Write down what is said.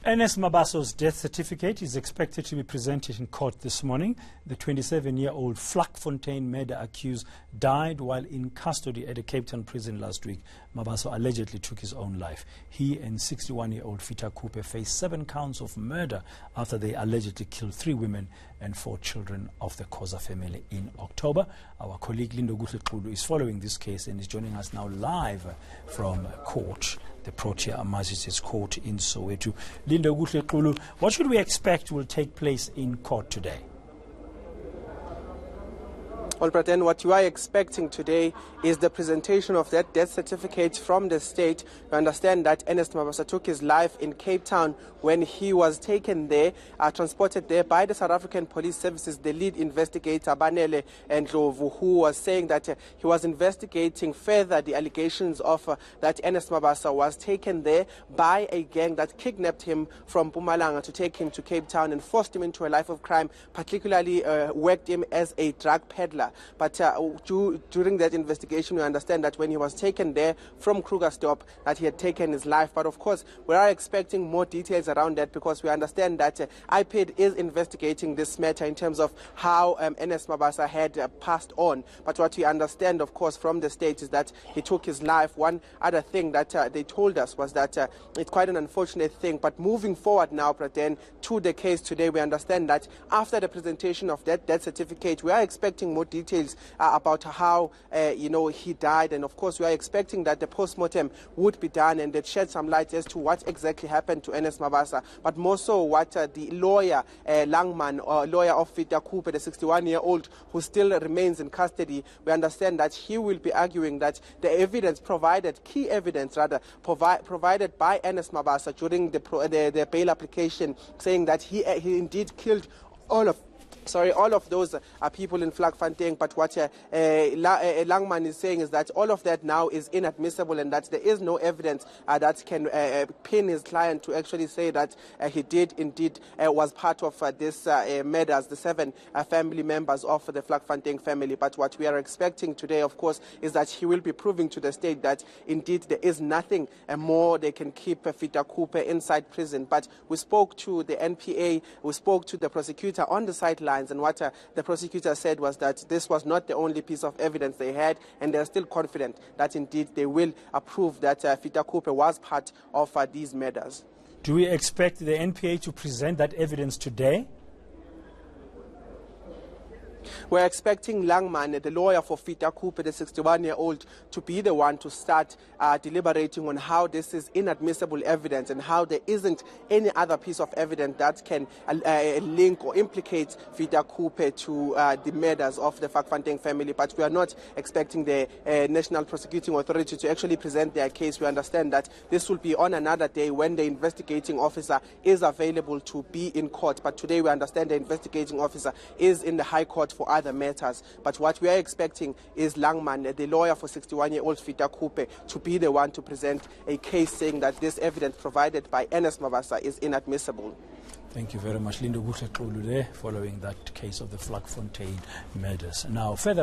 Ernest Mabaso's death certificate is expected to be presented in court this morning. The 27-year-old Vlakfontein murder accused died while in custody at a Cape Town prison last week. Mabaso allegedly took his own life. He and 61-year-old Fita Kupe face 7 counts of murder after they allegedly killed 3 women and 4 children of the Khoza family in October. Our colleague Lindo Gutlekulu is following this case and is joining us now live from court, the Protea Magistrates Court in Soweto. Lindo Gutlekulu, what should we expect will take place in court today? Well, Praten, what you are expecting today is the presentation of that death certificate from the state. You understand that Ernest Mabaso took his life in Cape Town when he was taken there, transported there by the South African Police Services, the lead investigator, Banele Ndlovu, who was saying that he was investigating further the allegations of that Ernest Mabaso was taken there by a gang that kidnapped him from Mpumalanga to take him to Cape Town and forced him into a life of crime, particularly worked him as a drug peddler. But during that investigation, we understand that when he was taken there from Krugerstop, that he had taken his life. But of course, we are expecting more details around that because we understand that IPID is investigating this matter in terms of how Ernest Mabaso had passed on. But what we understand, of course, from the state is that he took his life. One other thing that they told us was that it's quite an unfortunate thing. But moving forward now, Praten, to the case today, we understand that after the presentation of that death certificate, we are expecting more details about how he died, and of course we are expecting that the post-mortem would be done and that shed some light as to what exactly happened to Ernest Mabaso, but more so what the lawyer Langman, or lawyer of Fita Kupe, the 61-year-old who still remains in custody. We understand that he will be arguing that the evidence provided, key evidence rather, provided by Ernest Mabaso during the bail application, saying that he indeed killed all of those people in Vlakfontein. But what Langman is saying is that all of that now is inadmissible and that there is no evidence that can pin his client to actually say that he did indeed was part of this murders, the 7 family members of the Vlakfontein family. But what we are expecting today, of course, is that he will be proving to the state that indeed there is nothing more they can keep Fita Kupe inside prison. But we spoke to the NPA, we spoke to the prosecutor on the sideline, and what the prosecutor said was that this was not the only piece of evidence they had, and they're still confident that indeed they will prove that Fita Kupe was part of these murders. Do we expect the NPA to present that evidence today? We're expecting Langman, the lawyer for Fita Kupe, the 61-year-old, to be the one to start deliberating on how this is inadmissible evidence and how there isn't any other piece of evidence that can link or implicate Fita Kupe to the murders of the Vlakfontein family. But we are not expecting the National Prosecuting Authority to actually present their case. We understand that this will be on another day when the investigating officer is available to be in court. But today we understand the investigating officer is in the High Court for other matters. But what we are expecting is Langman, the lawyer for 61-year-old Fita Kupe, to be the one to present a case saying that this evidence provided by Ernest Mabaso is inadmissible. Thank you very much, Lindo Gutlekulu, there, following that case of the Vlakfontein murders. Now, further